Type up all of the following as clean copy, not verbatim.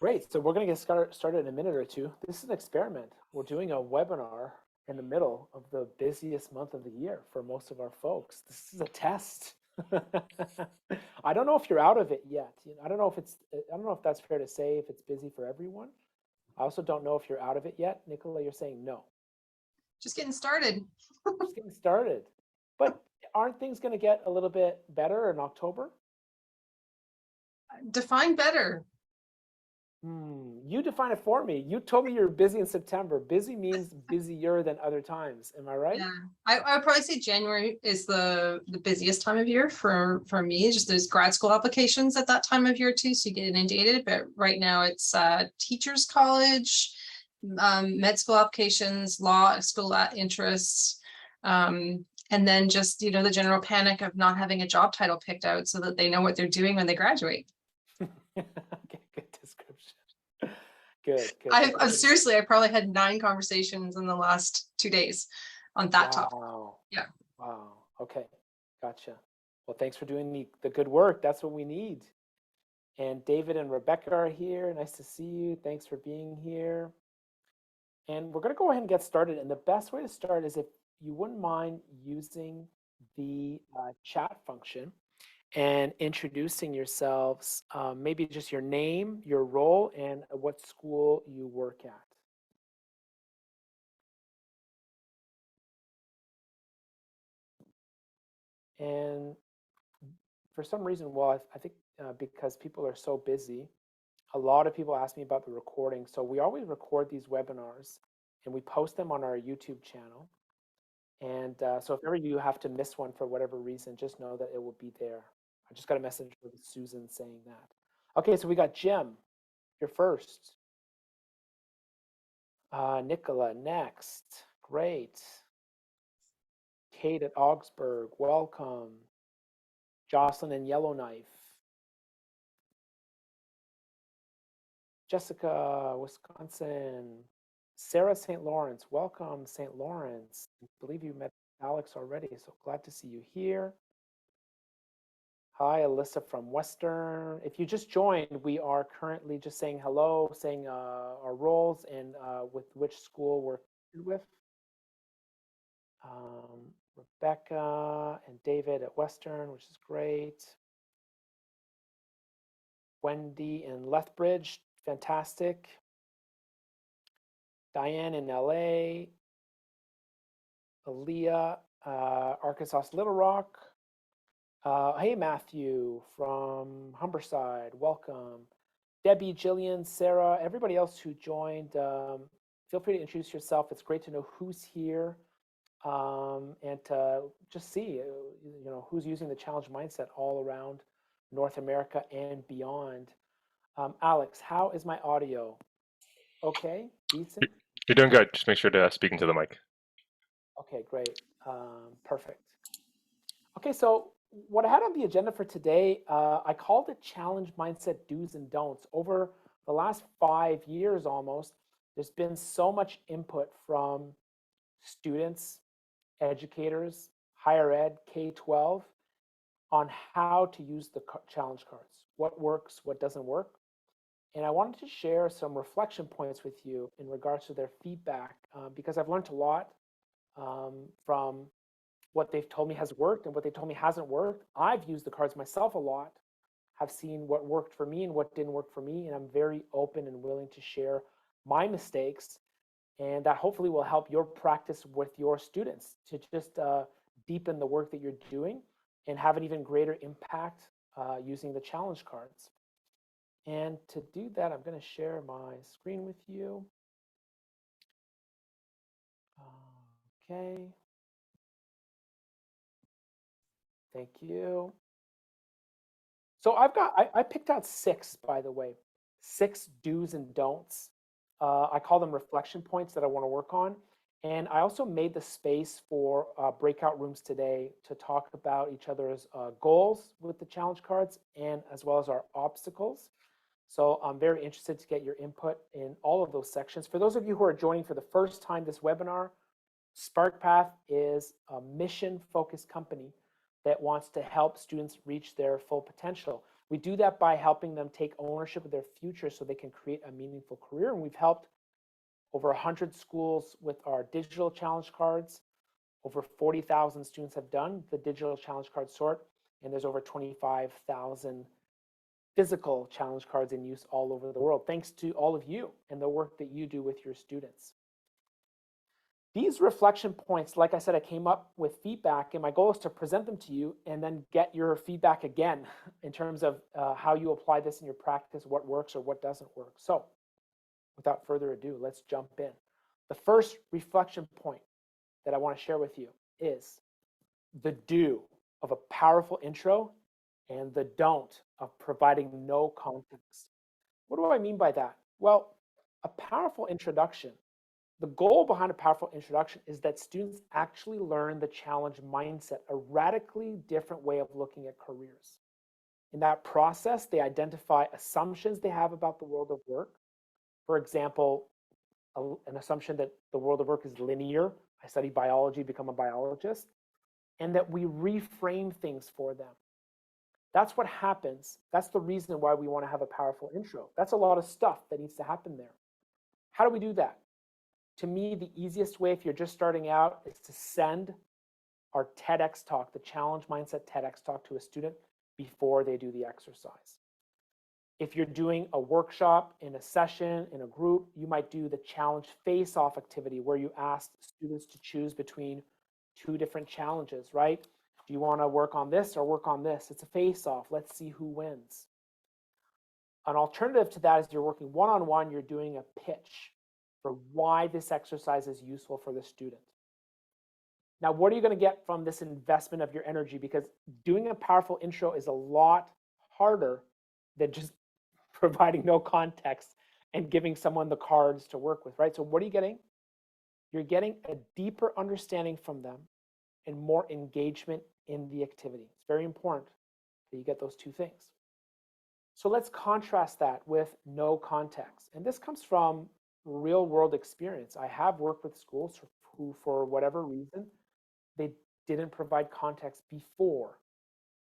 Great. So we're going to get started in a minute or two. This is an experiment. We're doing a webinar in the middle of the busiest month of the year for most of our folks. This is a test. I don't know if you're out of it yet. I don't know if I don't know if that's fair to say if it's busy for everyone. I also don't know if you're out of it yet. Nicola, you're saying no. Just getting started. Just getting started. But aren't things going to get a little bit better in October? Define better. You define it for me. You told me you're busy in September. Busy means busier than other times. Am I right? Yeah, I would probably say January is the busiest time of year for me. Just there's grad school applications at that time of year too, so you get inundated. But right now it's teachers college, med school applications, law school interests, and then just the general panic of not having a job title picked out so that they know what they're doing when they graduate. Okay, good description. Good. I've seriously, I probably had 9 conversations in the last 2 days on that topic. Yeah. Wow. Okay. Gotcha. Well, thanks for doing the good work. That's what we need. And David and Rebecca are here. Nice to see you. Thanks for being here. And we're going to go ahead and get started. And the best way to start is if you wouldn't mind using the chat function and introducing yourselves, maybe just your name, your role, and what school you work at. And for some reason, well, I think because people are so busy, a lot of people ask me about the recording. So we always record these webinars and we post them on our YouTube channel. And so if ever you have to miss one for whatever reason, just know that it will be there. I just got a message from Susan saying that. Okay, so we got Jim. You're first. Nicola, next. Great. Kate at Augsburg, welcome. Jocelyn in Yellowknife. Jessica, Wisconsin. Sarah, St. Lawrence, welcome, St. Lawrence. I believe you met Alex already, so glad to see you here. Hi, Alyssa from Western. If you just joined, we are currently just saying hello, saying our roles and with which school we're with. Rebecca and David at Western, which is great. Wendy in Lethbridge, fantastic. Diane in LA. Aaliyah, Arkansas Little Rock. Hey, Matthew from Humberside, welcome. Debbie, Jillian, Sarah, everybody else who joined, feel free to introduce yourself. It's great to know who's here and to just see, who's using the challenge mindset all around North America and beyond. Alex, how is my audio? Okay, decent? You're doing good. Just make sure to speak into the mic. Okay, great. Perfect. Okay, so what I had on the agenda for today, I called it Challenge Mindset Do's and Don'ts. Over the last 5 years almost, there's been so much input from students, educators, higher ed, K-12, on how to use the challenge cards, what works, what doesn't work. And I wanted to share some reflection points with you in regards to their feedback, because I've learned a lot from what they've told me has worked and what they told me hasn't worked. I've used the cards myself a lot, have seen what worked for me and what didn't work for me, and I'm very open and willing to share my mistakes, and that hopefully will help your practice with your students to just deepen the work that you're doing and have an even greater impact using the challenge cards. And to do that, I'm going to share my screen with you. Okay. Thank you. So I picked out 6, by the way, 6 do's and don'ts. I call them reflection points that I want to work on. And I also made the space for breakout rooms today to talk about each other's goals with the challenge cards and as well as our obstacles. So I'm very interested to get your input in all of those sections. For those of you who are joining for the first time this webinar, SparkPath is a mission-focused company that wants to help students reach their full potential. We do that by helping them take ownership of their future so they can create a meaningful career. And we've helped over 100 schools with our digital challenge cards. Over 40,000 students have done the digital challenge card sort, and there's over 25,000 physical challenge cards in use all over the world, thanks to all of you and the work that you do with your students. These reflection points, like I said, I came up with feedback, and my goal is to present them to you and then get your feedback again in terms of how you apply this in your practice, what works or what doesn't work. So without further ado, let's jump in. The first reflection point that I want to share with you is the do of a powerful intro and the don't of providing no context. What do I mean by that? Well, a powerful introduction, the goal behind a powerful introduction is that students actually learn the challenge mindset, a radically different way of looking at careers. In that process, they identify assumptions they have about the world of work. For example, an assumption that the world of work is linear. I study biology, become a biologist, and that we reframe things for them. That's what happens. That's the reason why we want to have a powerful intro. That's a lot of stuff that needs to happen there. How do we do that? To me, the easiest way, if you're just starting out, is to send our TEDx talk, the Challenge Mindset TEDx talk, to a student before they do the exercise. If you're doing a workshop in a session, in a group, you might do the challenge face-off activity where you ask students to choose between two different challenges, right? Do you want to work on this or work on this? It's a face-off. Let's see who wins. An alternative to that is you're working one-on-one, you're doing a pitch for why this exercise is useful for the student. Now, what are you going to get from this investment of your energy? Because doing a powerful intro is a lot harder than just providing no context and giving someone the cards to work with, right? So what are you getting? You're getting a deeper understanding from them and more engagement in the activity. It's very important that you get those two things. So let's contrast that with no context. And this comes from real world experience. I have worked with schools who, for whatever reason, they didn't provide context before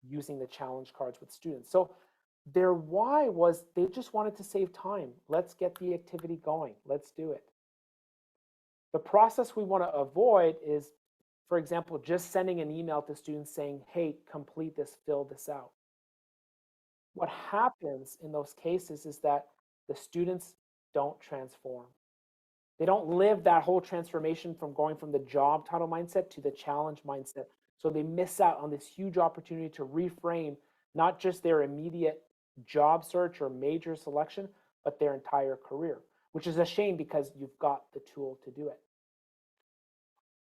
using the challenge cards with students. So their why was they just wanted to save time. Let's get the activity going. Let's do it. The process we want to avoid is, for example, just sending an email to students saying, hey, complete this, fill this out. What happens in those cases is that the students don't transform. They don't live that whole transformation from going from the job title mindset to the challenge mindset. So they miss out on this huge opportunity to reframe not just their immediate job search or major selection, but their entire career, which is a shame because you've got the tool to do it.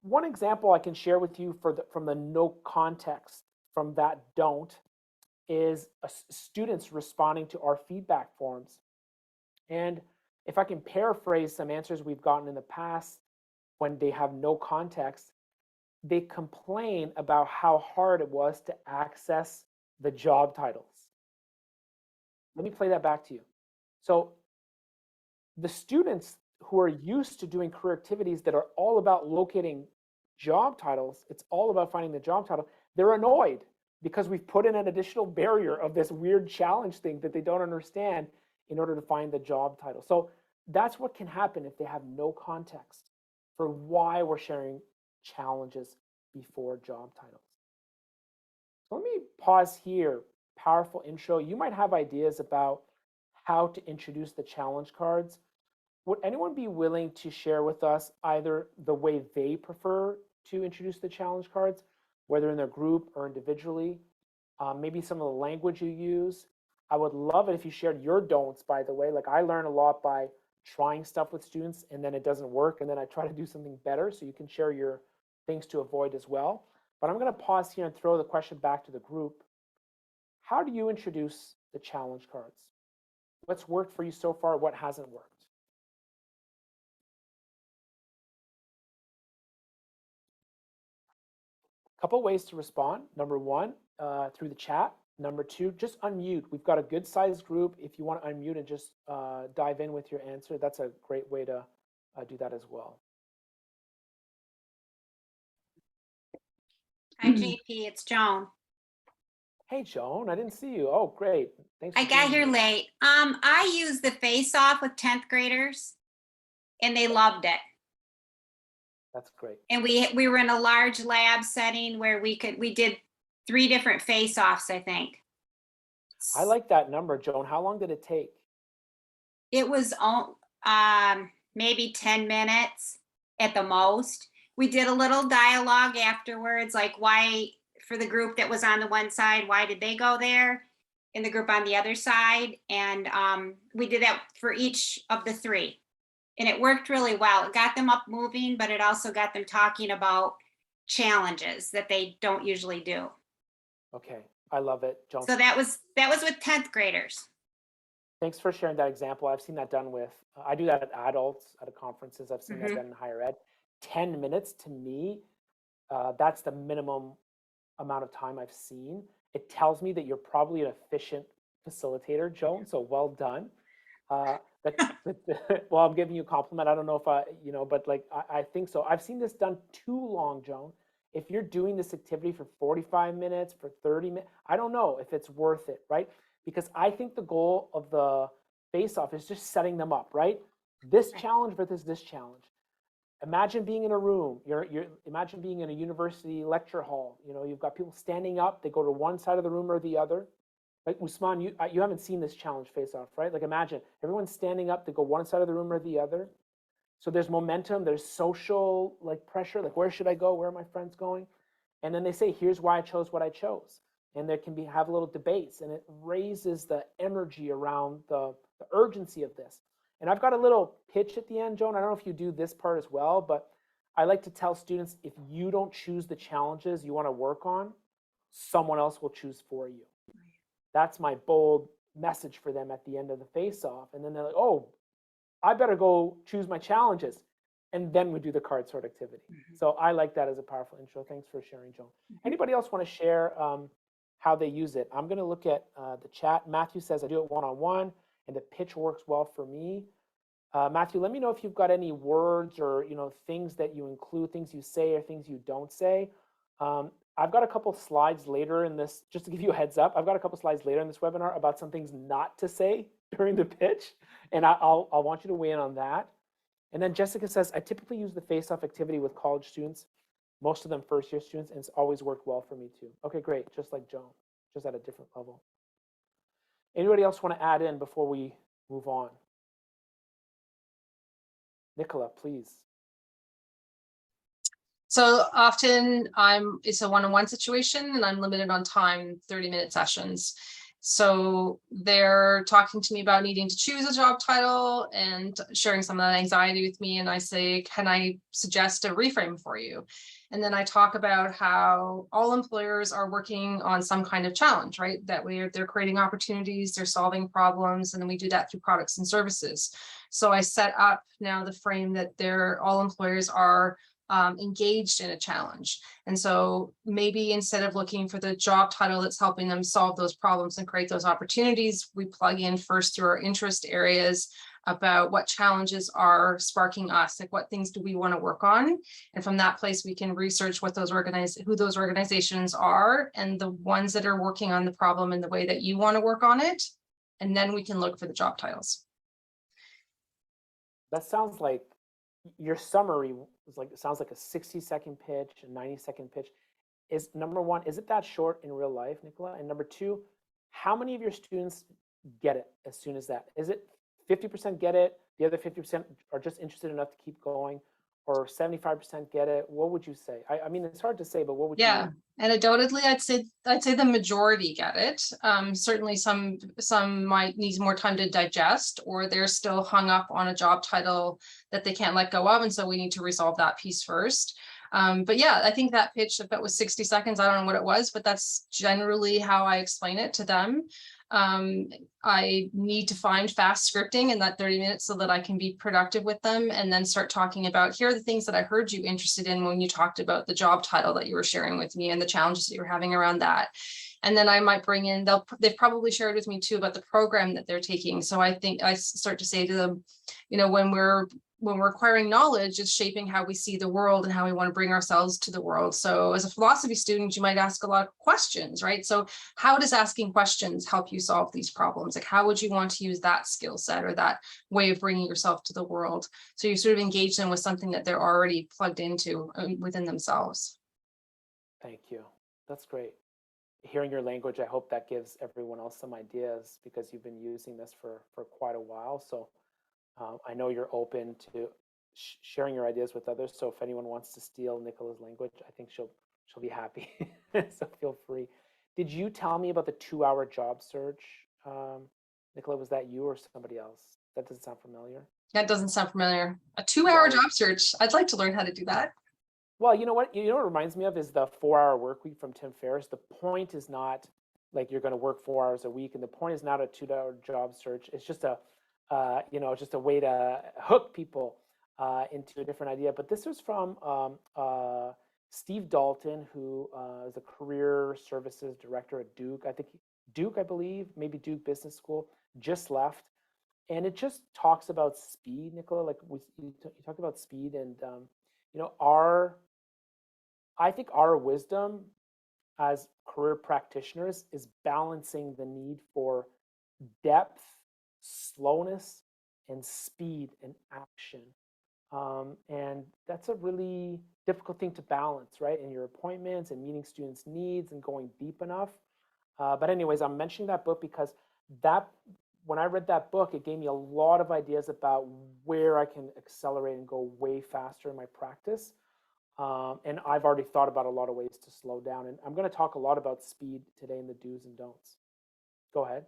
One example I can share with you from the no context, from that don't, is students responding to our feedback forms. And if I can paraphrase some answers we've gotten in the past when they have no context, they complain about how hard it was to access the job titles. Let me play that back to you. So the students who are used to doing career activities that are all about locating job titles, it's all about finding the job title, they're annoyed because we've put in an additional barrier of this weird challenge thing that they don't understand in order to find the job title. So that's what can happen if they have no context for why we're sharing challenges before job titles. So let me pause here. Powerful intro. You might have ideas about how to introduce the challenge cards. Would anyone be willing to share with us either the way they prefer to introduce the challenge cards, whether in their group or individually, maybe some of the language you use? I would love it if you shared your don'ts, by the way. Like, I learn a lot by trying stuff with students and then it doesn't work and then I try to do something better, so you can share your things to avoid as well. But I'm going to pause here and throw the question back to the group. How do you introduce the challenge cards? What's worked for you so far? What hasn't worked? Couple ways to respond. Number one, through the chat. Number two, just unmute. We've got a good sized group. If you want to unmute and just dive in with your answer, that's a great way to do that as well. Hi, JP. It's Joan. Hey, Joan, I didn't see you. Oh, great. Thanks I for got being here here. late. I used the face off with 10th graders and they loved it. That's great. And we were in a large lab setting where we did 3 different face offs, I think. I like that number, Joan. How long did it take? It was maybe 10 minutes at the most. We did a little dialogue afterwards, like why, for the group that was on the one side, why did they go there? And the group on the other side. And we did that for each of the 3. And it worked really well. It got them up moving, but it also got them talking about challenges that they don't usually do. Okay, I love it, Joan. So that was with 10th graders. Thanks for sharing that example. I've seen that done with, I do that at adults at conferences. I've seen that done in higher ed. 10 minutes to me, that's the minimum amount of time I've seen. It tells me that you're probably an efficient facilitator, Joan, so well done. Well, I'm giving you a compliment. I don't know if but like, I think so. I've seen this done too long, Joan. If you're doing this activity for 45 minutes, for 30 minutes, I don't know if it's worth it, right? Because I think the goal of the face-off is just setting them up, right? This challenge versus this challenge. Imagine being in a room. Imagine being in a university lecture hall. You've got people standing up. They go to one side of the room or the other. Like Usman, you haven't seen this challenge face-off, right? Like imagine everyone's standing up. They go one side of the room or the other. So there's momentum. There's social like pressure. Like where should I go? Where are my friends going? And then they say, here's why I chose what I chose. And there can have little debates, and it raises the energy around the urgency of this. And I've got a little pitch at the end, Joan. I don't know if you do this part as well, but I like to tell students, if you don't choose the challenges you want to work on, someone else will choose for you. That's my bold message for them at the end of the face-off. And then they're like, oh, I better go choose my challenges. And then we do the card sort activity. So I like that as a powerful intro. Thanks for sharing, Joan. Anybody else want to share how they use it? I'm going to look at the chat. Matthew says, I do it one-on-one, and the pitch works well for me. Matthew, let me know if you've got any words or things that you include, things you say or things you don't say. I've got a couple slides later in this, just to give you a heads up, I've got a couple slides later in this webinar about some things not to say during the pitch, and I'll want you to weigh in on that. And then Jessica says, I typically use the face-off activity with college students, most of them first-year students, and it's always worked well for me too. Okay, great, just like Joan, just at a different level. Anybody else want to add in before we move on? Nicola, please. So often it's a one-on-one situation and I'm limited on time, 30-minute sessions. So they're talking to me about needing to choose a job title and sharing some of that anxiety with me. And I say, can I suggest a reframe for you? And then I talk about how all employers are working on some kind of challenge, right? That they're creating opportunities, they're solving problems, and then we do that through products and services. So I set up now the frame that all employers are engaged in a challenge. And so maybe instead of looking for the job title that's helping them solve those problems and create those opportunities, we plug in first through our interest areas about what challenges are sparking us, like what things do we want to work on. And from that place, we can research what who those organizations are and the ones that are working on the problem in the way that you want to work on it. And then we can look for the job titles. That sounds like your summary sounds like a 60-second pitch, a 90-second pitch. Is number one, is it that short in real life, Nicola? And number two, how many of your students get it as soon as that? Is it 50% get it, the other 50% are just interested enough to keep going, or 75% get it? What would you say? I mean, it's hard to say, but what would you? Yeah, anecdotally, I'd say the majority get it. Certainly some might need more time to digest, or they're still hung up on a job title that they can't let go of. And so we need to resolve that piece first. But yeah, I think that pitch, if it was 60 seconds, I don't know what it was, but that's generally how I explain it to them. I need to find fast scripting in that 30 minutes so that I can be productive with them and then start talking about, here are the things that I heard you interested in when you talked about the job title that you were sharing with me and the challenges that you were having around that. And then I might bring in, they've probably shared with me too about the program that they're taking. So I think I start to say to them, when we're when we're acquiring knowledge, it's shaping how we see the world and how we want to bring ourselves to the world. So as a philosophy student, you might ask a lot of questions, right? So how does asking questions help you solve these problems? Like, how would you want to use that skill set or that way of bringing yourself to the world? So you sort of engage them with something that they're already plugged into within themselves. Thank you. That's great. Hearing your language, I hope that gives everyone else some ideas, because you've been using this for quite a while. So I know you're open to sharing your ideas with others. So if anyone wants to steal Nicola's language, I think she'll be happy. So feel free. Did you tell me about the 2-hour job search, Nicola? Was that you or somebody else? That doesn't sound familiar. That doesn't sound familiar. A 2-hour job search. I'd like to learn how to do that. Well, you know what? You know what it reminds me of is the 4-hour work week from Tim Ferriss. The point is not like you're going to work 4 hours a week, and the point is not a 2-hour job search. It's just a, just a way to hook people into a different idea. But this was from Steve Dalton, who is a career services director at Duke. Duke, I believe, maybe Duke Business School, just left. And it just talks about speed, Nicola. Like you talk about speed, and I think our wisdom as career practitioners is balancing the need for depth, slowness, and speed and action. And that's a really difficult thing to balance, right? In your appointments and meeting students' needs and going deep enough. But anyways, I'm mentioning that book because when I read that book, it gave me a lot of ideas about where I can accelerate and go way faster in my practice. And I've already thought about a lot of ways to slow down. And I'm going to talk a lot about speed today in the do's and don'ts. Go ahead.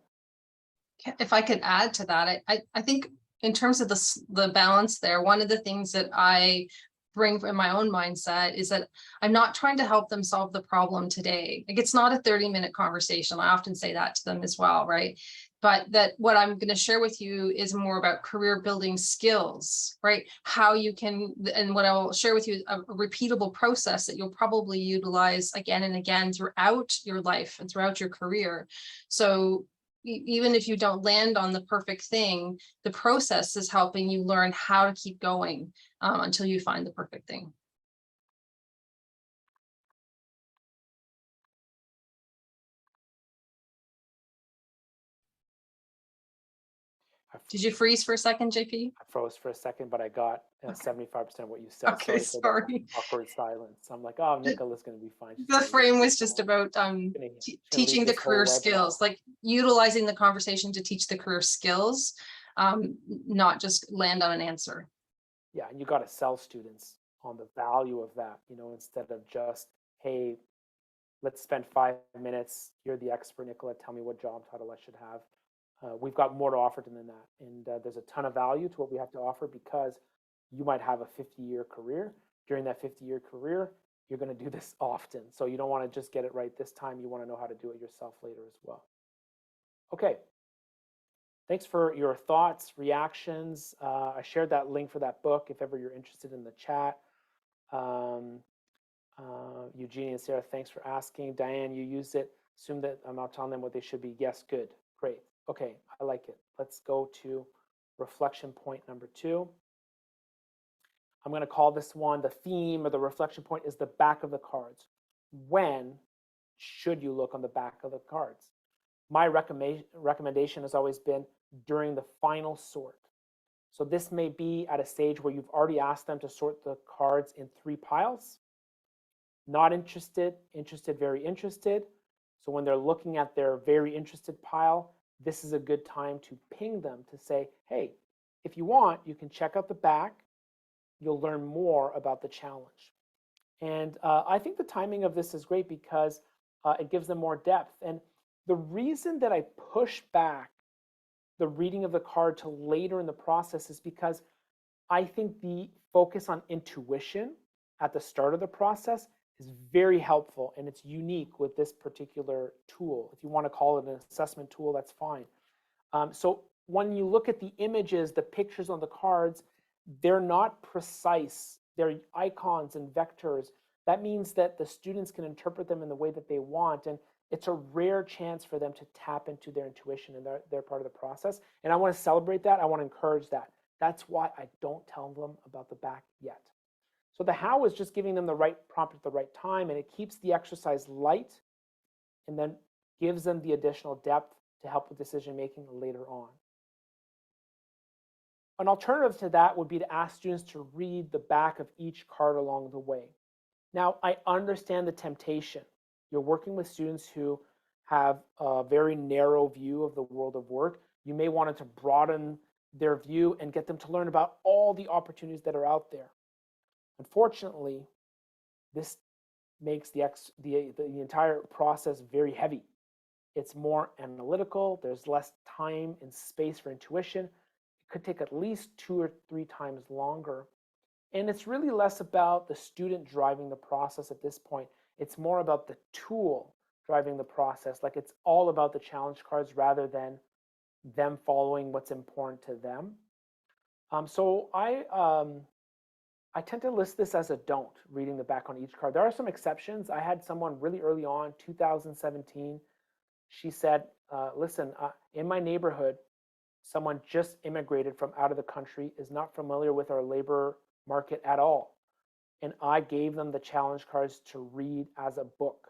If I could add to that, I think in terms of the balance there, one of the things that I bring in my own mindset is that I'm not trying to help them solve the problem today. Like, it's not a 30-minute conversation. I often say that to them as well, right? But that what I'm going to share with you is more about career building skills, right? How you can, and what I'll share with you is a repeatable process that you'll probably utilize again and again throughout your life and throughout your career. So even if you don't land on the perfect thing, the process is helping you learn how to keep going until you find the perfect thing. Did you freeze for a second, JP? I froze for a second, but I got 75% of what you said. Okay, For sorry. that awkward silence. I'm like, oh, Nicola's going to be fine. The frame was just about teaching the career skills, like utilizing the conversation to teach the career skills, not just land on an answer. Yeah, and you got to sell students on the value of that, instead of just, hey, let's spend 5 minutes. You're the expert, Nicola. Tell me what job title I should have. We've got more to offer than that. And there's a ton of value to what we have to offer, because you might have a 50-year career. During that 50-year career, you're going to do this often. So you don't want to just get it right this time. You want to know how to do it yourself later as well. Okay. Thanks for your thoughts, reactions. I shared that link for that book if ever you're interested in the chat. Eugenie and Sarah, thanks for asking. Diane, you used it. Assume that I'm not telling them what they should be. Yes, good. Great. Okay, I like it. Let's go to reflection point number 2. I'm going to call this one, the theme or the reflection point is the back of the cards. When should you look on the back of the cards? My recommendation has always been during the final sort. So this may be at a stage where you've already asked them to sort the cards in 3 piles. Not interested, interested, very interested. So when they're looking at their very interested pile, this is a good time to ping them to say, hey, if you want, you can check out the back. You'll learn more about the challenge. And I think the timing of this is great because it gives them more depth. And the reason that I push back the reading of the card to later in the process is because I think the focus on intuition at the start of the process is very helpful, and it's unique with this particular tool. If you want to call it an assessment tool, that's fine. So when you look at the images, the pictures on the cards, they're not precise. They're icons and vectors. That means that the students can interpret them in the way that they want, and it's a rare chance for them to tap into their intuition, and they're part of the process. And I want to celebrate that. I want to encourage that. That's why I don't tell them about the back yet. So the how is just giving them the right prompt at the right time, and it keeps the exercise light and then gives them the additional depth to help with decision making later on. An alternative to that would be to ask students to read the back of each card along the way. Now, I understand the temptation. You're working with students who have a very narrow view of the world of work. You may want to broaden their view and get them to learn about all the opportunities that are out there. Unfortunately, this makes the entire process very heavy. It's more analytical. There's less time and space for intuition. It could take at least 2 or 3 times longer. And it's really less about the student driving the process at this point. It's more about the tool driving the process. Like it's all about the challenge cards rather than them following what's important to them. So I tend to list this as a don't, reading the back on each card. There are some exceptions. I had someone really early on, 2017. She said, listen, in my neighborhood, someone just immigrated from out of the country, is not familiar with our labor market at all. And I gave them the challenge cards to read as a book,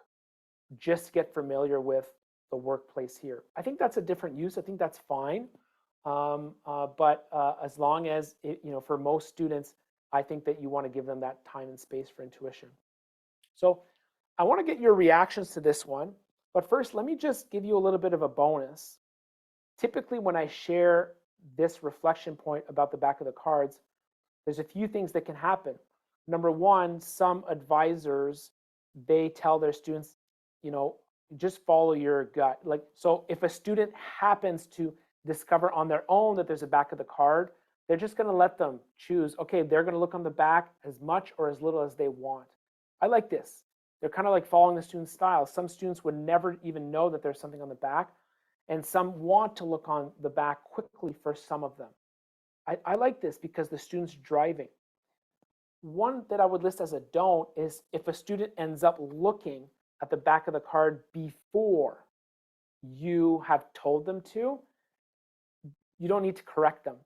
just to get familiar with the workplace here. I think that's a different use. I think that's fine. But as long as, for most students, I think that you want to give them that time and space for intuition. So I want to get your reactions to this one. But first, let me just give you a little bit of a bonus. Typically, when I share this reflection point about the back of the cards, there's a few things that can happen. Number one, some advisors, they tell their students, just follow your gut. Like, so if a student happens to discover on their own that there's a back of the card, they're just going to let them choose. Okay, they're going to look on the back as much or as little as they want. I like this. They're kind of like following the student's style. Some students would never even know that there's something on the back, and some want to look on the back quickly for some of them. I like this because the student's driving. One that I would list as a don't is if a student ends up looking at the back of the card before you have told them to, you don't need to correct them.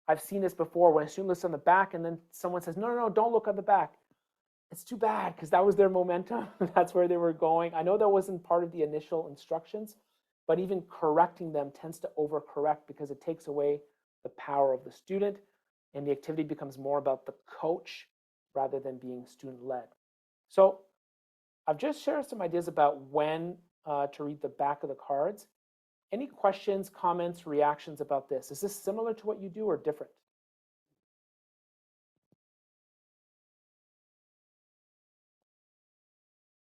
I've seen this before when a student looks on the back and then someone says, no, don't look at the back. It's too bad because that was their momentum. That's where they were going. I know that wasn't part of the initial instructions, but even correcting them tends to overcorrect because it takes away the power of the student and the activity becomes more about the coach rather than being student-led. So I've just shared some ideas about when to read the back of the cards. Any questions, comments, reactions about this? Is this similar to what you do or different?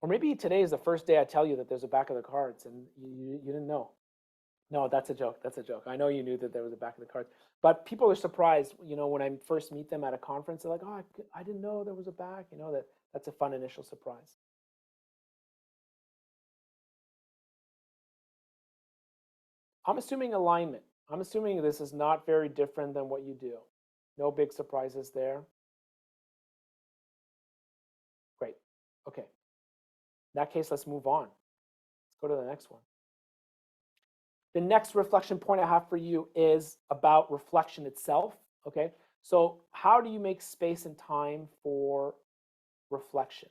Or maybe today is the first day I tell you that there's a back of the cards and you didn't know. No, that's a joke. That's a joke. I know you knew that there was a back of the cards, but people are surprised, when I first meet them at a conference, they're like, oh, I didn't know there was a back, that's a fun initial surprise. I'm assuming alignment. I'm assuming this is not very different than what you do. No big surprises there. Great. Okay. In that case, let's move on. Let's go to the next one. The next reflection point I have for you is about reflection itself. Okay. So how do you make space and time for reflection?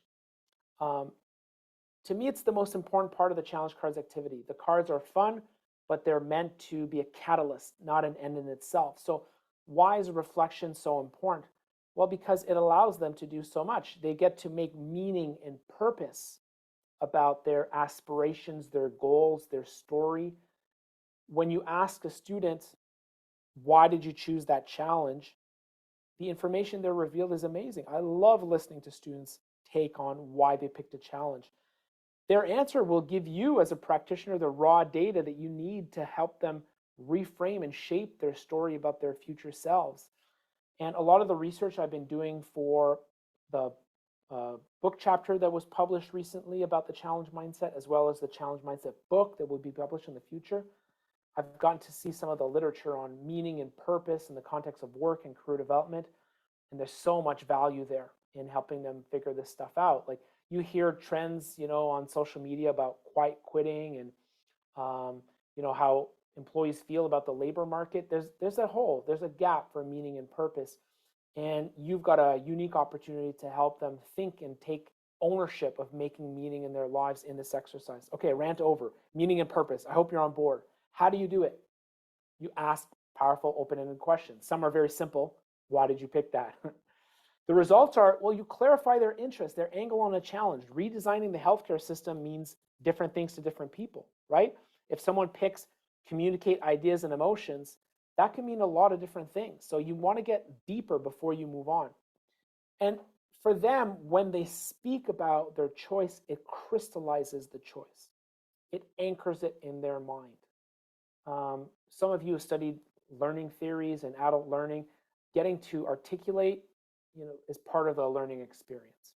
To me, it's the most important part of the challenge cards activity. The cards are fun, but they're meant to be a catalyst, not an end in itself. So why is reflection so important? Well, because it allows them to do so much. They get to make meaning and purpose about their aspirations, their goals, their story. When you ask a student, why did you choose that challenge? The information they're revealed is amazing. I love listening to students take on why they picked a challenge. Their answer will give you, as a practitioner, the raw data that you need to help them reframe and shape their story about their future selves. And a lot of the research I've been doing for the book chapter that was published recently about the challenge mindset, as well as the challenge mindset book that will be published in the future, I've gotten to see some of the literature on meaning and purpose in the context of work and career development. And there's so much value there in helping them figure this stuff out. Like, you hear trends, on social media about quiet quitting and, how employees feel about the labor market, there's a hole, there's a gap for meaning and purpose. And you've got a unique opportunity to help them think and take ownership of making meaning in their lives in this exercise. Okay, rant over. Meaning and purpose. I hope you're on board. How do you do it? You ask powerful, open-ended questions. Some are very simple. Why did you pick that? The results are, well, you clarify their interest, their angle on a challenge. Redesigning the healthcare system means different things to different people, right? If someone picks communicate ideas and emotions, that can mean a lot of different things. So you want to get deeper before you move on. And for them, when they speak about their choice, it crystallizes the choice. It anchors it in their mind. Some of you have studied learning theories and adult learning. Getting to articulate, is part of the learning experience.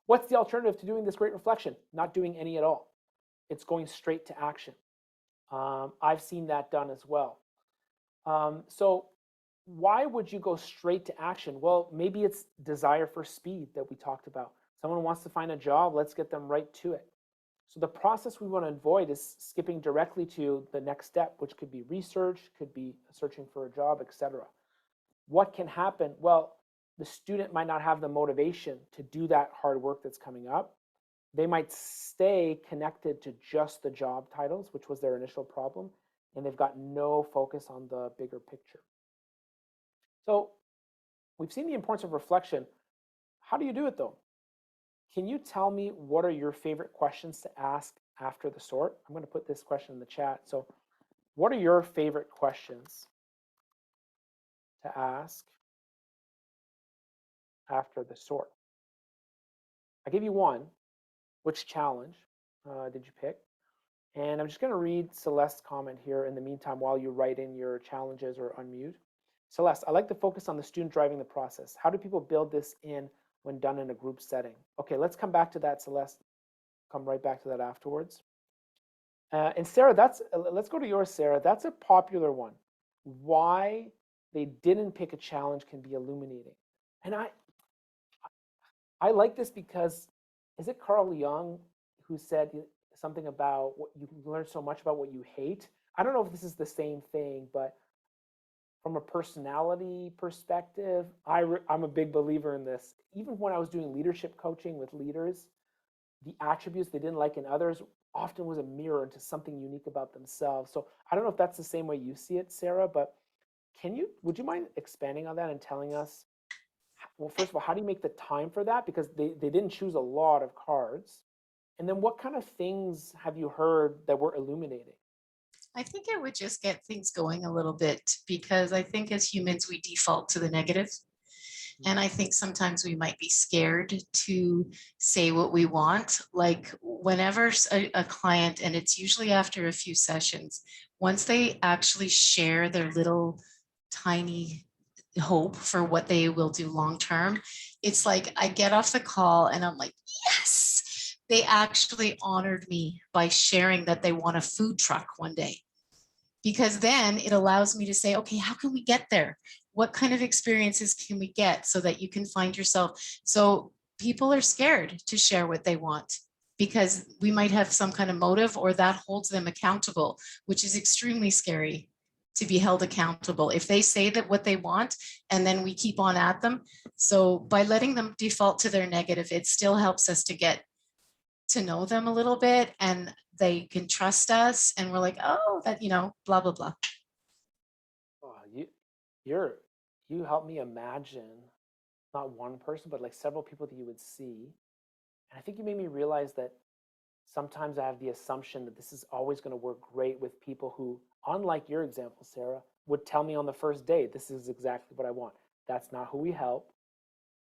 What's the alternative to doing this great reflection? Not doing any at all. It's going straight to action. I've seen that done as well. So why would you go straight to action? Well, maybe it's desire for speed that we talked about. Someone wants to find a job, let's get them right to it. So the process we want to avoid is skipping directly to the next step, which could be research, could be searching for a job, etc. What can happen? Well, the student might not have the motivation to do that hard work that's coming up. They might stay connected to just the job titles, which was their initial problem, and they've got no focus on the bigger picture. So we've seen the importance of reflection. How do you do it though? Can you tell me what are your favorite questions to ask after the sort? I'm going to put this question in the chat. So what are your favorite questions to ask after the sort? I give you one. Which challenge did you pick? And I'm just going to read Celeste's comment here in the meantime while you write in your challenges or unmute. Celeste, I like to focus on the student driving the process. How do people build this in when done in a group setting? Okay, let's come back to that, Celeste. Come right back to that afterwards. And Sarah, let's go to yours, Sarah. That's a popular one. Why they didn't pick a challenge can be illuminating. And I like this because, is it Carl Jung who said something about what you learn so much about what you hate? I don't know if this is the same thing, but from a personality perspective, I'm a big believer in this. Even when I was doing leadership coaching with leaders, the attributes they didn't like in others often was a mirror into something unique about themselves. So I don't know if that's the same way you see it, Sarah, but would you mind expanding on that and telling us, well, first of all, how do you make the time for that? Because they didn't choose a lot of cards. And then what kind of things have you heard that were illuminating? I think it would just get things going a little bit, because I think as humans, we default to the negative. And I think sometimes we might be scared to say what we want. Like whenever a client, and it's usually after a few sessions, once they actually share their little tiny hope for what they will do long term, it's like I get off the call and I'm like, yes, they actually honored me by sharing that they want a food truck one day. Because then it allows me to say, okay, how can we get there? What kind of experiences can we get so that you can find yourself? So people are scared to share what they want because we might have some kind of motive, or that holds them accountable, which is extremely scary, to be held accountable if they say that what they want and then we keep on at them. So by letting them default to their negative, it still helps us to get to know them a little bit, and they can trust us, and we're like, oh, that, blah, blah, blah. Oh, you help me imagine not one person, but like several people that you would see. And I think you made me realize that sometimes I have the assumption that this is always going to work great with people who, unlike your example, Sarah, would tell me on the first date, this is exactly what I want. That's not who we help.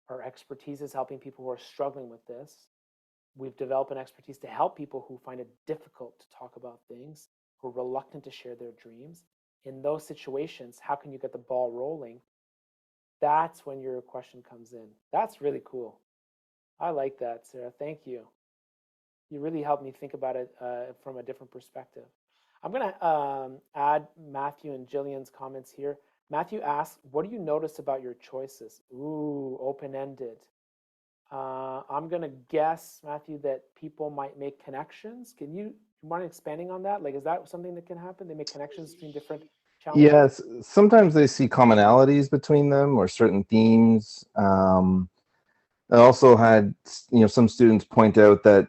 Our expertise is helping people who are struggling with this. We've developed an expertise to help people who find it difficult to talk about things, who are reluctant to share their dreams. In those situations, how can you get the ball rolling? That's when your question comes in. That's really cool. I like that, Sarah. Thank you. You really helped me think about it from a different perspective. I'm going to add Matthew and Jillian's comments here. Matthew asks, what do you notice about your choices? Ooh, open-ended. I'm gonna guess, Matthew, that people might make connections. Do you mind expanding on that? Like, is that something that can happen? They make connections between different challenges? Yes, sometimes they see commonalities between them or certain themes. I also had, some students point out that,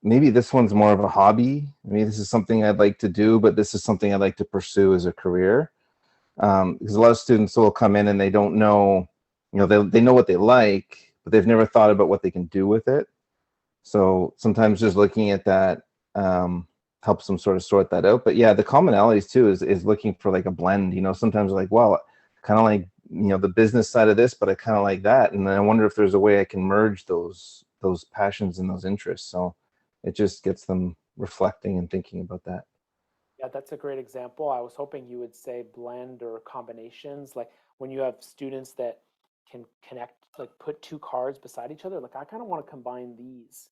maybe this one's more of a hobby. Maybe this is something I'd like to do, but this is something I'd like to pursue as a career. Because a lot of students will come in and they don't know, they know what they like, but they've never thought about what they can do with it. So sometimes just looking at that helps them sort of sort that out. But yeah, the commonalities too is looking for like a blend. Sometimes like, well, kind of like the business side of this, but I kind of like that, and then I wonder if there's a way I can merge those passions and those interests. So it just gets them reflecting and thinking about that. Yeah, that's a great example. I was hoping you would say blend or combinations, like when you have students that can connect, like put two cards beside each other, like I kind of want to combine these.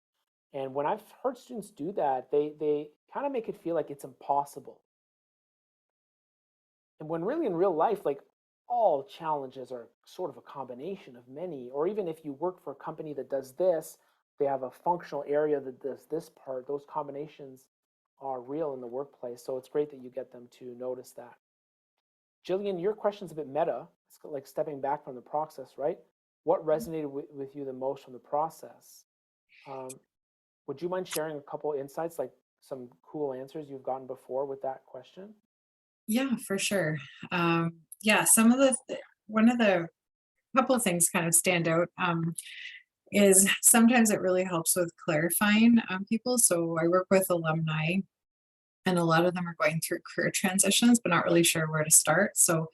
And when I've heard students do that, they kind of make it feel like it's impossible. And when really in real life, like all challenges are sort of a combination of many, or even if you work for a company that does this, they have a functional area that does this part, those combinations are real in the workplace. So it's great that you get them to notice that. Jillian, your question's a bit meta. It's like stepping back from the process, right? What resonated with you the most from the process? Would you mind sharing a couple insights, like some cool answers you've gotten before with that question? Yeah, for sure. Yeah, some of one of the couple of things kind of stand out is sometimes it really helps with clarifying people. So I work with alumni, and a lot of them are going through career transitions, but not really sure where to start. So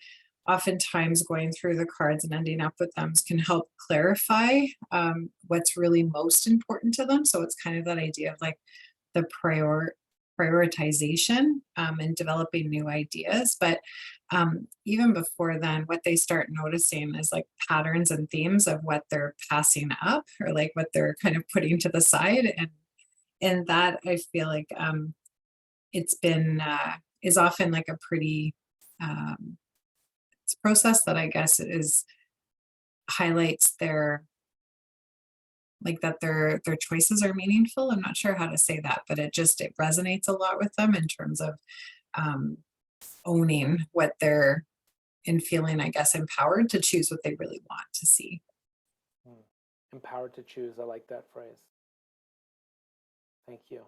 oftentimes going through the cards and ending up with them can help clarify what's really most important to them. So it's kind of that idea of like the prioritization and developing new ideas. But even before then, what they start noticing is like patterns and themes of what they're passing up or like what they're kind of putting to the side. And that I feel like it's been is often like a pretty it's a process that I guess is highlights their like that their choices are meaningful. I'm not sure how to say that, but it resonates a lot with them in terms of um, owning what they're and feeling, I guess, empowered to choose what they really want to see. Empowered to choose. I like that phrase. Thank you.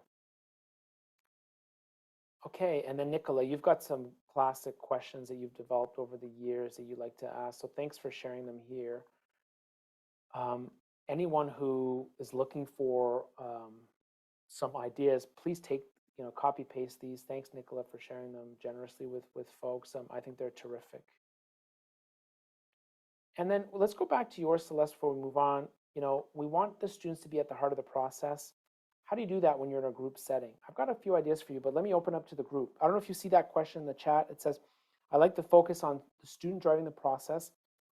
Okay, and then Nicola, you've got some classic questions that you've developed over the years that you like to ask. So thanks for sharing them here. Anyone who is looking for some ideas, please copy paste these. Thanks, Nicola, for sharing them generously with folks. I think they're terrific. And then let's go back to yours, Celeste, before we move on. We want the students to be at the heart of the process. How do you do that when you're in a group setting? I've got a few ideas for you, but let me open up to the group. I don't know if you see that question in the chat. It says, I like to focus on the student driving the process.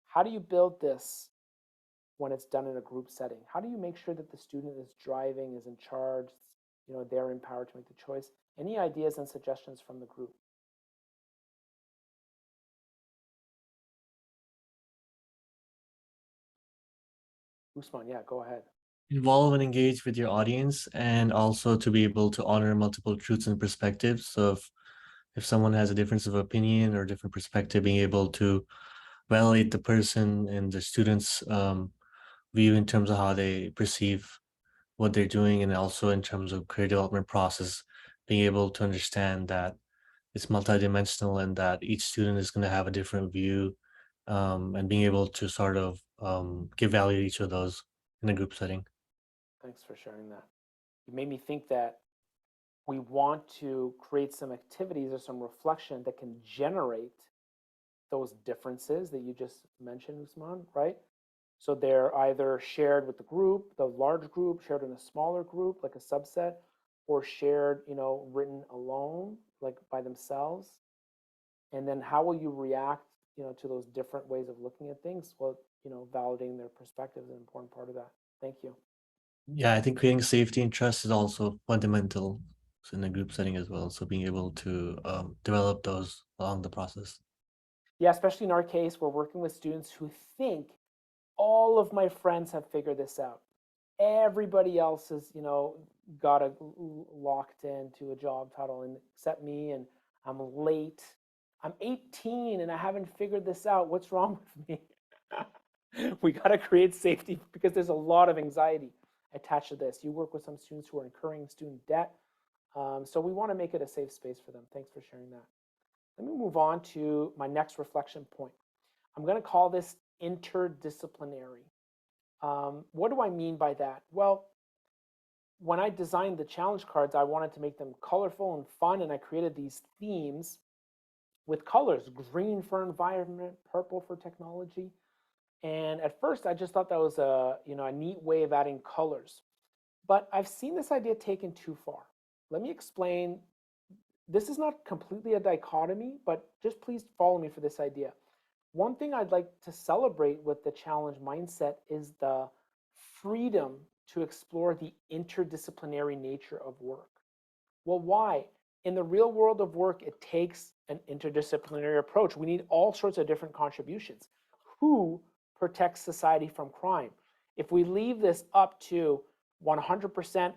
How do you build this when it's done in a group setting? How do you make sure that the student is driving, is in charge, they're empowered to make the choice? Any ideas and suggestions from the group? Usman, yeah, go ahead. Involve and engage with your audience, and also to be able to honor multiple truths and perspectives. So if someone has a difference of opinion or different perspective, being able to validate the person and the students' view in terms of how they perceive what they're doing, and also in terms of career development process, being able to understand that it's multidimensional and that each student is going to have a different view, and being able to sort of give value to each of those in a group setting. Thanks for sharing that. You made me think that we want to create some activities or some reflection that can generate those differences that you just mentioned, Usman, right? So they're either shared with the group, the large group, shared in a smaller group, like a subset, or shared, written alone, like by themselves. And then how will you react, to those different ways of looking at things? Well, validating their perspective is an important part of that. Thank you. Yeah, I think creating safety and trust is also fundamental in a group setting as well. So being able to develop those along the process. Yeah, especially in our case, we're working with students who think All of my friends have figured this out. Everybody else is, got locked into a job title, and except me, and I'm late. I'm 18 and I haven't figured this out. What's wrong with me? We got to create safety because there's a lot of anxiety attached to this. You work with some students who are incurring student debt. So we want to make it a safe space for them. Thanks for sharing that. Let me move on to my next reflection point. I'm going to call this interdisciplinary. What do I mean by that? Well, when I designed the challenge cards, I wanted to make them colorful and fun, and I created these themes with colors: green for environment, purple for technology. And at first, I just thought that was a neat way of adding colors. But I've seen this idea taken too far. Let me explain. This is not completely a dichotomy, but just please follow me for this idea. One thing I'd like to celebrate with the challenge mindset is the freedom to explore the interdisciplinary nature of work. Well, why? In the real world of work, it takes an interdisciplinary approach. We need all sorts of different contributions. Who protects society from crime? If we leave this up to 100%,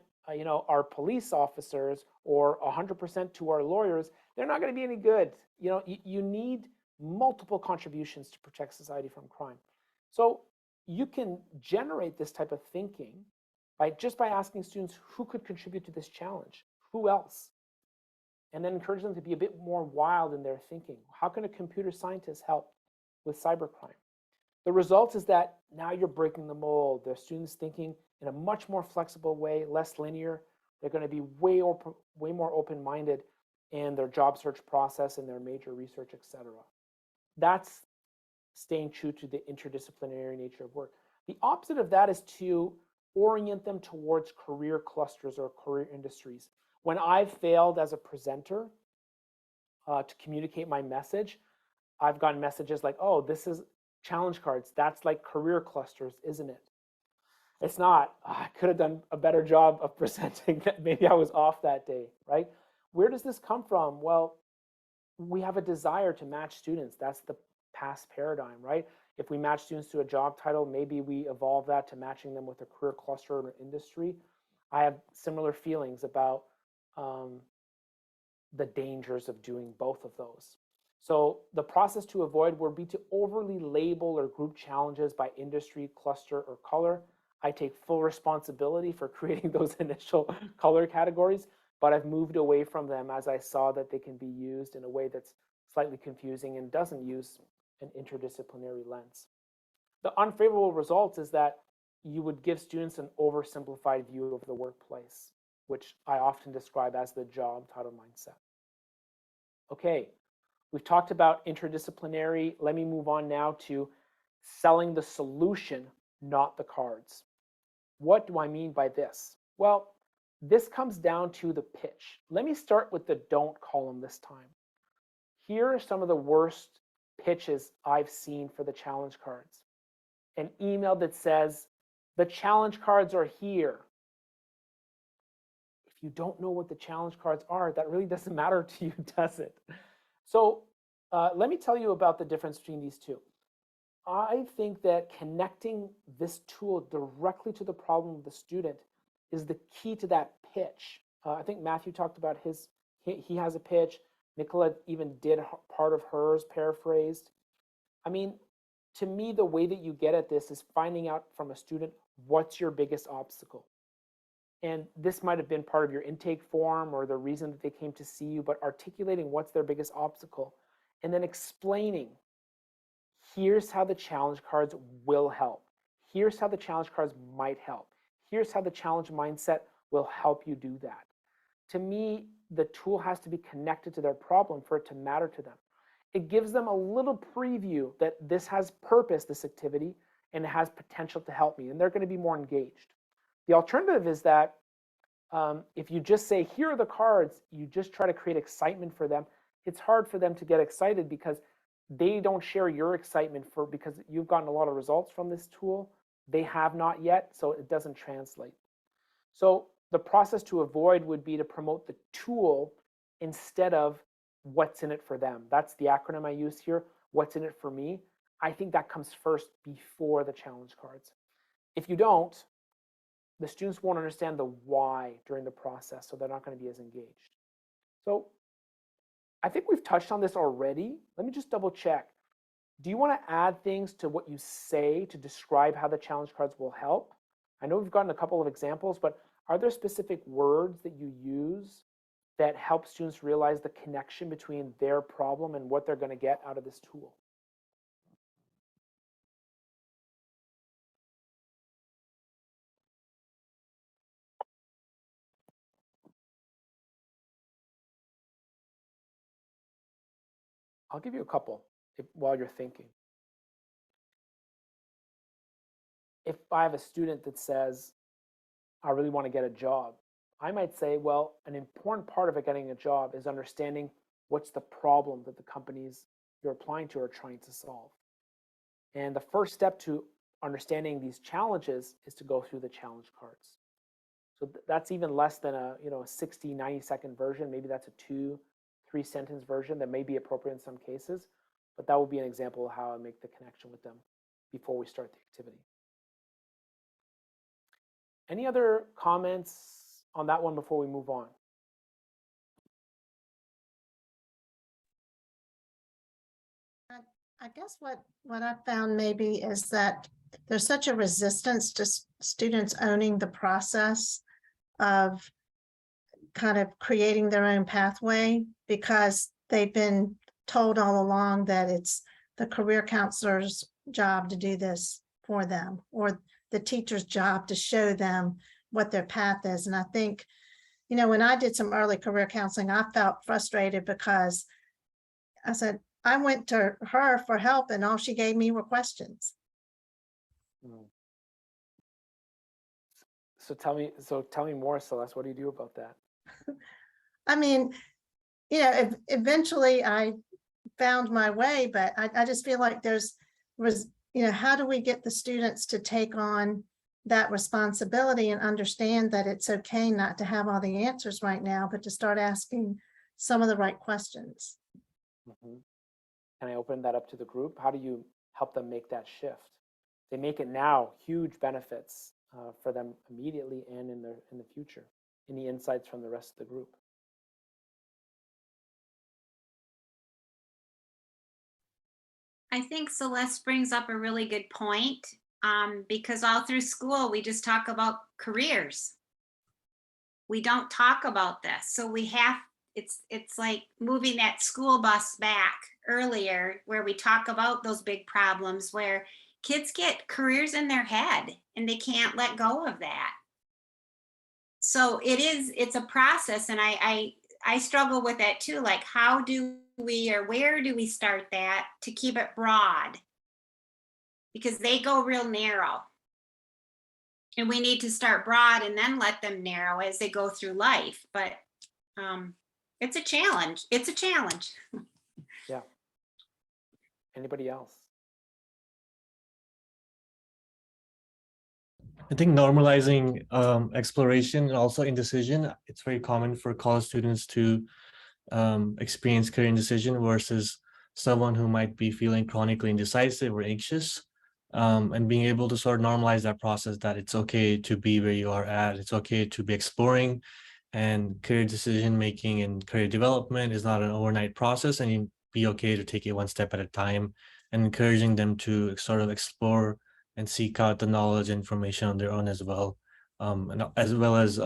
our police officers, or 100% to our lawyers, they're not going to be any good. You need multiple contributions to protect society from crime. So you can generate this type of thinking by asking students who could contribute to this challenge, who else, and then encourage them to be a bit more wild in their thinking. How can a computer scientist help with cybercrime? The result is that now you're breaking the mold. The students thinking in a much more flexible way, less linear. They're going to be way more open-minded in their job search process and their major research, etc. That's staying true to the interdisciplinary nature of work. The opposite of that is to orient them towards career clusters or career industries. When I've failed as a presenter to communicate my message, I've gotten messages like, oh, this is challenge cards. That's like career clusters, isn't it? It's not. I could have done a better job of presenting. Maybe I was off that day, right? Where does this come from? Well, we have a desire to match students. That's the past paradigm, right? If we match students to a job title, maybe we evolve that to matching them with a career cluster or industry. I have similar feelings about the dangers of doing both of those. So the process to avoid would be to overly label or group challenges by industry, cluster, or color. I take full responsibility for creating those initial color categories, but I've moved away from them as I saw that they can be used in a way that's slightly confusing and doesn't use an interdisciplinary lens. The unfavorable result is that you would give students an oversimplified view of the workplace, which I often describe as the job title mindset. Okay, we've talked about interdisciplinary. Let me move on now to selling the solution, not the cards. What do I mean by this? Well, this comes down to the pitch. Let me start with the don't column this time. Here are some of the worst pitches I've seen for the challenge cards. An email that says, the challenge cards are here. If you don't know what the challenge cards are, that really doesn't matter to you, does it? So let me tell you about the difference between these two. I think that connecting this tool directly to the problem of the student is the key to that pitch. I think Matthew talked about he has a pitch. Nicola even did part of hers, paraphrased. I mean, to me, the way that you get at this is finding out from a student, what's your biggest obstacle? And this might have been part of your intake form or the reason that they came to see you, but articulating what's their biggest obstacle and then explaining, here's how the challenge cards will help. Here's how the challenge cards might help. Here's how the challenge mindset will help you do that. To me, the tool has to be connected to their problem for it to matter to them. It gives them a little preview that this has purpose, this activity, and it has potential to help me, and they're going to be more engaged. The alternative is that if you just say, here are the cards, you just try to create excitement for them, it's hard for them to get excited because they don't share your excitement because you've gotten a lot of results from this tool. They have not yet, so it doesn't translate. So the process to avoid would be to promote the tool instead of what's in it for them. That's the acronym I use here, what's in it for me. I think that comes first before the challenge cards. If you don't, the students won't understand the why during the process, so they're not going to be as engaged. So I think we've touched on this already. Let me just double check. Do you want to add things to what you say to describe how the challenge cards will help? I know we've gotten a couple of examples, but are there specific words that you use that help students realize the connection between their problem and what they're going to get out of this tool? I'll give you a couple while you're thinking. If I have a student that says, I really want to get a job, I might say, well, an important part of getting a job is understanding what's the problem that the companies you're applying to are trying to solve. And the first step to understanding these challenges is to go through the challenge cards. So that's even less than a 60, 90-second version. Maybe that's a 2-3 sentence version that may be appropriate in some cases, but that would be an example of how I make the connection with them before we start the activity. Any other comments on that one before we move on? I guess what I found maybe is that there's such a resistance to students owning the process of kind of creating their own pathway, because they've been told all along that it's the career counselor's job to do this for them, or the teacher's job to show them what their path is. And I think, when I did some early career counseling, I felt frustrated because I said, I went to her for help and all she gave me were questions. So tell me more, Celeste. What do you do about that? I mean, eventually I found my way, but I just feel like how do we get the students to take on that responsibility and understand that it's okay not to have all the answers right now, but to start asking some of the right questions. Mm-hmm. Can I open that up to the group? How do you help them make that shift? They make it now, huge benefits for them immediately and in the future. Any insights from the rest of the group? I think Celeste brings up a really good point, because all through school, we just talk about careers. We don't talk about this. So it's like moving that school bus back earlier, where we talk about those big problems where kids get careers in their head and they can't let go of that. So it's a process, and I struggle with that too. Like, how do we, or where do we start that to keep it broad? Because they go real narrow. And we need to start broad and then let them narrow as they go through life. But it's a challenge. It's a challenge. Yeah. Anybody else? I think normalizing exploration and also indecision, it's very common for college students to experience career indecision versus someone who might be feeling chronically indecisive or anxious, and being able to sort of normalize that process, that it's okay to be where you are at, it's okay to be exploring, and career decision making and career development is not an overnight process, and you be okay to take it one step at a time, and encouraging them to sort of explore and seek out the knowledge and information on their own as well, and as well as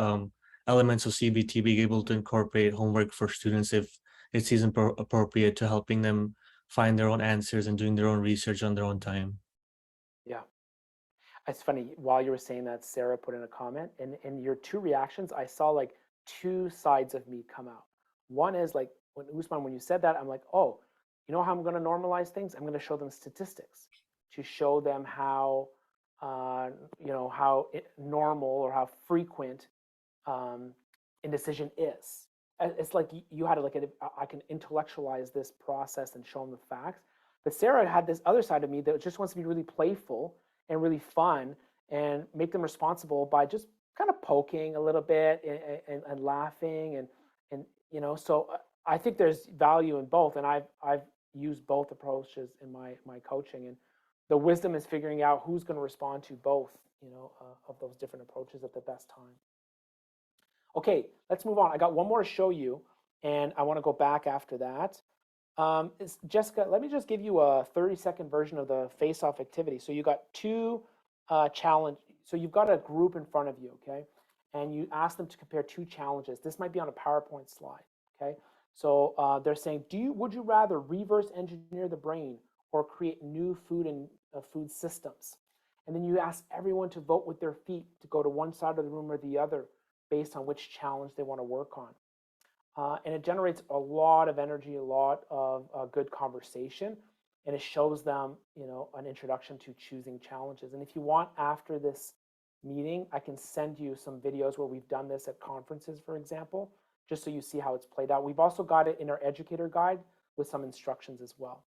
elements of CBT, being able to incorporate homework for students if it seems appropriate, to helping them find their own answers and doing their own research on their own time. Yeah. It's funny, while you were saying that, Sarah put in a comment, and in your two reactions, I saw like two sides of me come out. One is like, when Usman, when you said that, I'm like, oh, you know how I'm going to normalize things? I'm going to show them statistics to show them how, how normal or how frequent indecision is. It's like you had to I can intellectualize this process and show them the facts. But Sarah had this other side of me that just wants to be really playful and really fun and make them responsible by just kind of poking a little bit and laughing and so I think there's value in both, and I've use both approaches in my coaching, and the wisdom is figuring out who's going to respond to both, of those different approaches at the best time. Okay, let's move on. I got one more to show you, and I want to go back after that. Jessica, let me just give you a 30-second version of the face-off activity. So you got two challenge. So you've got a group in front of you, okay? And you ask them to compare two challenges. This might be on a PowerPoint slide, okay? So they're saying, would you rather reverse engineer the brain or create new food and food systems? And then you ask everyone to vote with their feet to go to one side of the room or the other based on which challenge they want to work on. And it generates a lot of energy, a lot of good conversation, and it shows them, an introduction to choosing challenges. And if you want, after this meeting, I can send you some videos where we've done this at conferences, for example, just so you see how it's played out. We've also got it in our educator guide with some instructions as well.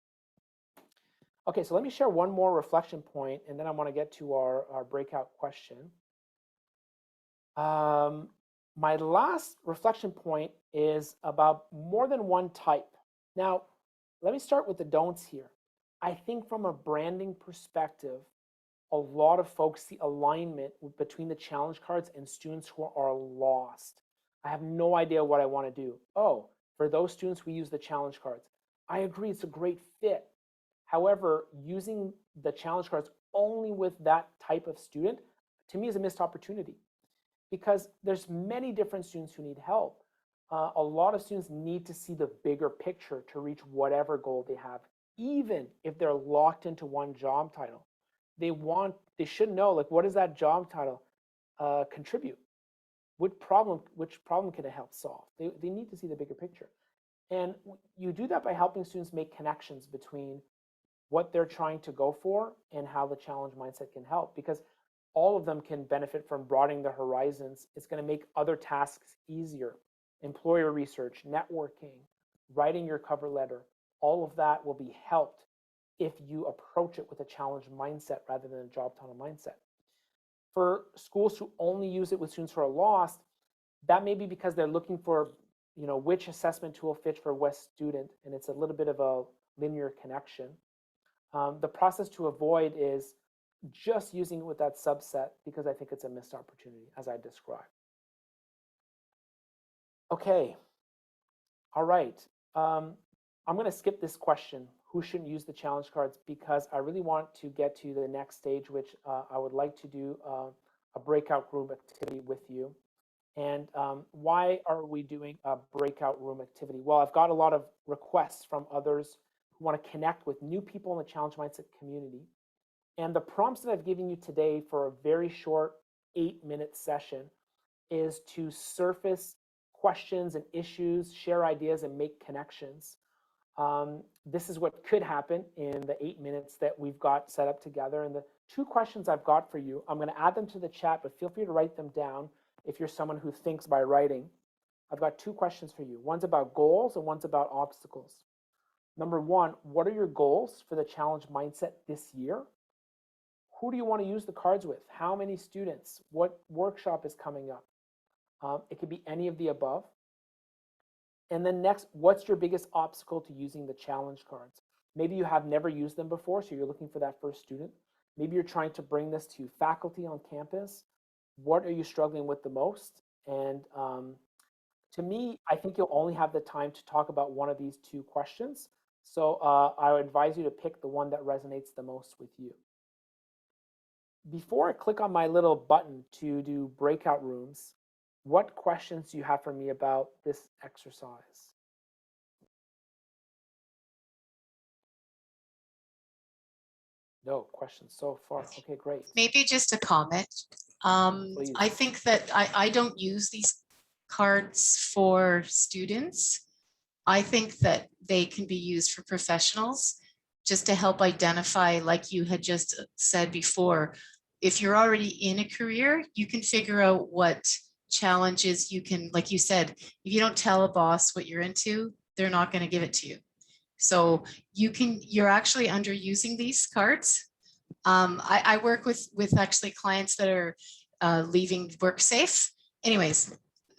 Okay, so let me share one more reflection point, and then I want to get to our breakout question. My last reflection point is about more than one type. Now, let me start with the don'ts here. I think from a branding perspective, a lot of folks see alignment between the challenge cards and students who are lost. I have no idea what I want to do. Oh, for those students, we use the challenge cards. I agree, it's a great fit. However, using the challenge cards only with that type of student, to me, is a missed opportunity, because there's many different students who need help. A lot of students need to see the bigger picture to reach whatever goal they have, even if they're locked into one job title. They should know, like, what does that job title contribute? Which problem can it help solve? They need to see the bigger picture. And you do that by helping students make connections between what they're trying to go for and how the challenge mindset can help, because all of them can benefit from broadening their horizons. It's going to make other tasks easier. Employer research, networking, writing your cover letter, all of that will be helped if you approach it with a challenge mindset rather than a job title mindset. For schools who only use it with students who are lost, that may be because they're looking for, which assessment tool fits for what student, and it's a little bit of a linear connection. The process to avoid is just using it with that subset, because I think it's a missed opportunity, as I described. Okay, all right. I'm going to skip this question, who shouldn't use the challenge cards, because I really want to get to the next stage, which I would like to do a breakout room activity with you. And why are we doing a breakout room activity? Well, I've got a lot of requests from others who want to connect with new people in the challenge mindset community. And the prompts that I've given you today for a very short 8-minute session is to surface questions and issues, share ideas, and make connections. This is what could happen in the 8 minutes that we've got set up together. And the 2 questions I've got for you, I'm going to add them to the chat, but feel free to write them down if you're someone who thinks by writing. I've got 2 questions for you. One's about goals and one's about obstacles. Number 1, what are your goals for the challenge mindset this year? Who do you want to use the cards with? How many students? What workshop is coming up? It could be any of the above. And then next, what's your biggest obstacle to using the challenge cards? Maybe you have never used them before, so you're looking for that first student. Maybe you're trying to bring this to faculty on campus. What are you struggling with the most? And to me, I think you'll only have the time to talk about one of these 2 questions. So I would advise you to pick the one that resonates the most with you. Before I click on my little button to do breakout rooms, what questions do you have for me about this exercise? No questions so far. Okay, great. Maybe just a comment. Please. I think that I don't use these cards for students. I think that they can be used for professionals just to help identify, like you had just said before, if you're already in a career, you can figure out what challenges you can, like you said, if you don't tell a boss what you're into, they're not going to give it to you. So you're actually underusing these cards. I work with actually clients that are leaving WorkSafe. Anyways,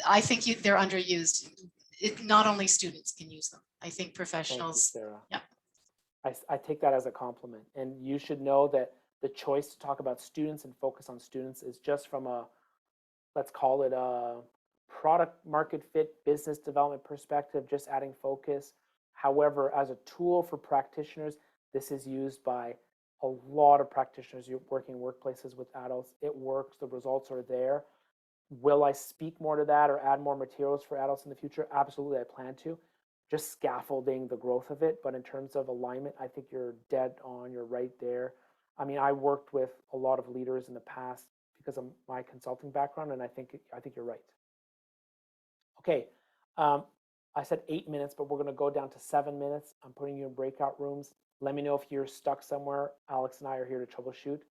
I think they're underused. Not only students can use them. I think professionals. Thank you, Sarah. Yeah. I take that as a compliment. And you should know that the choice to talk about students and focus on students is just from a, let's call it a product market fit, business development perspective, just adding focus. However, as a tool for practitioners, this is used by a lot of practitioners working workplaces with adults. It works, the results are there. Will I speak more to that or add more materials for adults in the future? Absolutely, I plan to. Just scaffolding the growth of it. But in terms of alignment, I think you're dead on, you're right there. I mean, I worked with a lot of leaders in the past because of my consulting background, and I think you're right. Okay, I said 8 minutes, but we're going to go down to 7 minutes. I'm putting you in breakout rooms. Let me know if you're stuck somewhere. Alex and I are here to troubleshoot.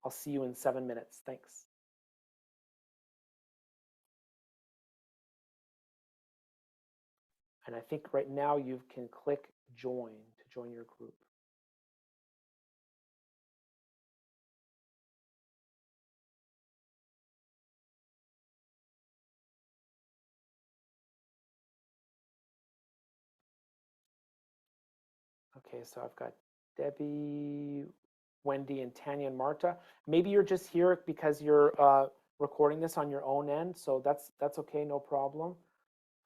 I'll see you in 7 minutes. Thanks. And I think right now you can click join to join your group. Okay, so I've got Debbie, Wendy, and Tanya and Marta. Maybe you're just here because you're recording this on your own end, so that's okay, no problem.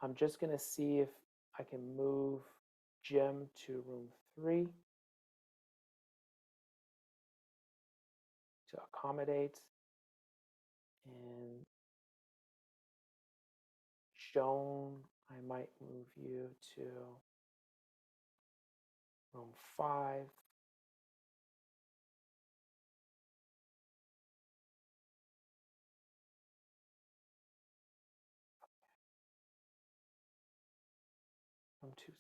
I'm just gonna see if I can move Jim to room 3 to accommodate. And Joan, I might move you to room 5. Room 2.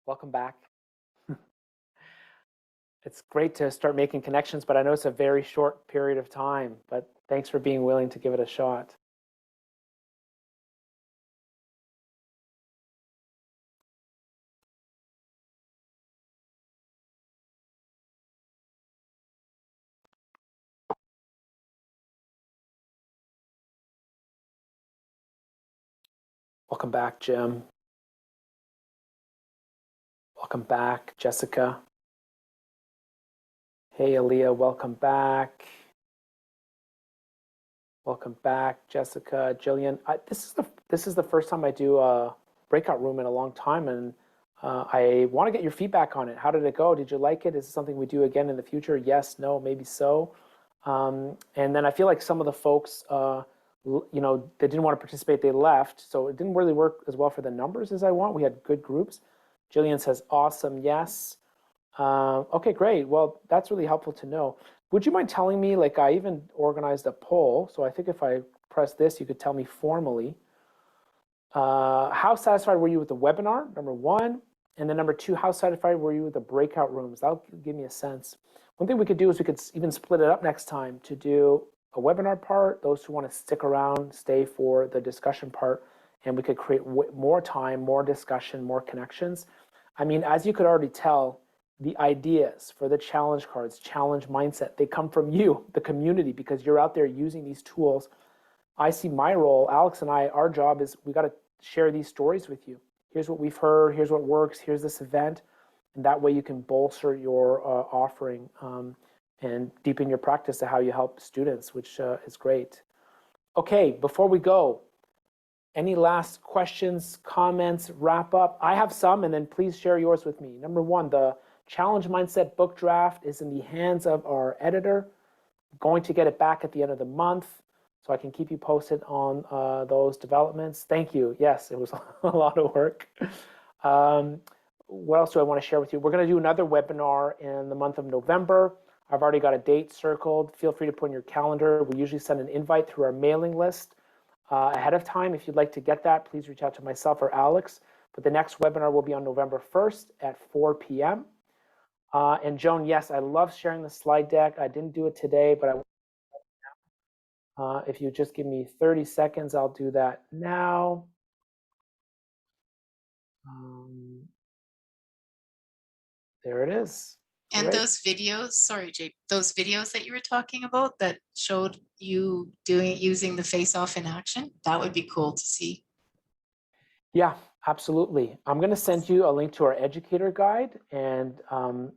welcome back. It's great to start making connections, but I know it's a very short period of time, but thanks for being willing to give it a shot. Welcome back, Jim. Welcome back, Jessica. Hey, Aaliyah, welcome back. Welcome back, Jessica, Jillian. This is the first time I do a breakout room in a long time, and I want to get your feedback on it. How did it go? Did you like it? Is it something we do again in the future? Yes, no, maybe so. And then I feel like some of the folks, you know, they didn't want to participate, they left. So it didn't really work as well for the numbers as I want. We had good groups. Jillian says, awesome, yes. Okay, great. Well, that's really helpful to know. Would you mind telling me, like I even organized a poll. So I think if I press this, you could tell me formally. How satisfied were you with the webinar, number one? And then number two, how satisfied were you with the breakout rooms? That'll give me a sense. One thing we could do is we could even split it up next time to do a webinar part, those who want to stick around, stay for the discussion part, and we could create more time, more discussion, more connections. I mean, as you could already tell, the ideas for the challenge cards, challenge mindset, they come from you, the community, because you're out there using these tools. I see my role, Alex and I, our job is we got to share these stories with you. Here's what we've heard, here's what works, here's this event. And that way you can bolster your offering and deepen your practice to how you help students, which is great. Okay, before we go, any last questions, comments, wrap up? I have some, and then please share yours with me. Number one, the Challenge Mindset book draft is in the hands of our editor. I'm going to get it back at the end of the month, so I can keep you posted on those developments. Thank you. Yes, it was a lot of work. What else do I want to share with you? We're going to do another webinar in the month of November. I've already got a date circled. Feel free to put in your calendar. We usually send an invite through our mailing list ahead of time. If you'd like to get that, please reach out to myself or Alex. But the next webinar will be on November 1st at 4 p.m. And Joan, yes, I love sharing the slide deck. I didn't do it today, but if you just give me 30 seconds, I'll do that now. There it is. And Great. those videos, sorry, Jay, those videos that you were talking about that showed you using the face-off in action, that would be cool to see. Yeah, absolutely. I'm going to send you a link to our educator guide, and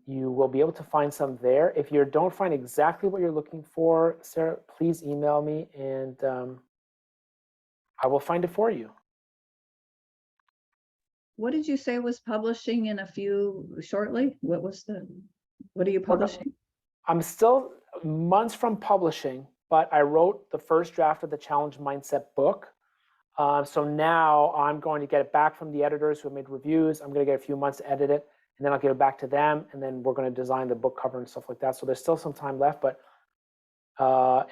you will be able to find some there. If you don't find exactly what you're looking for, Sarah, please email me, and I will find it for you. What did you say was publishing in a few shortly? What are you publishing? I'm still months from publishing, but I wrote the first draft of the Challenge Mindset book. So now I'm going to get it back from the editors who have made reviews. I'm going to get a few months to edit it, and then I'll give it back to them, and then we're going to design the book cover and stuff like that. So there's still some time left, but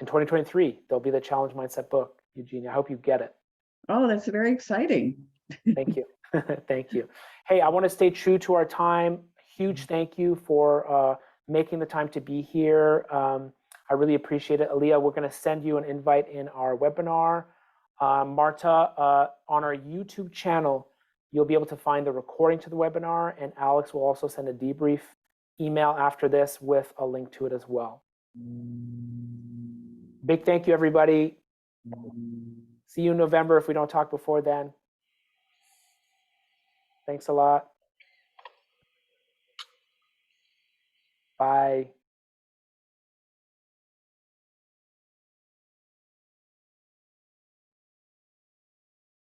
in 2023, there'll be the Challenge Mindset book, Eugenia. I hope you get it. Oh, that's very exciting. Thank you. Thank you. Hey, I want to stay true to our time. Huge thank you for making the time to be here. I really appreciate it. Aaliyah, we're going to send you an invite in our webinar. Marta, on our YouTube channel, you'll be able to find the recording to the webinar, and Alex will also send a debrief email after this with a link to it as well. Big thank you, everybody. See you in November if we don't talk before then. Thanks a lot. Bye.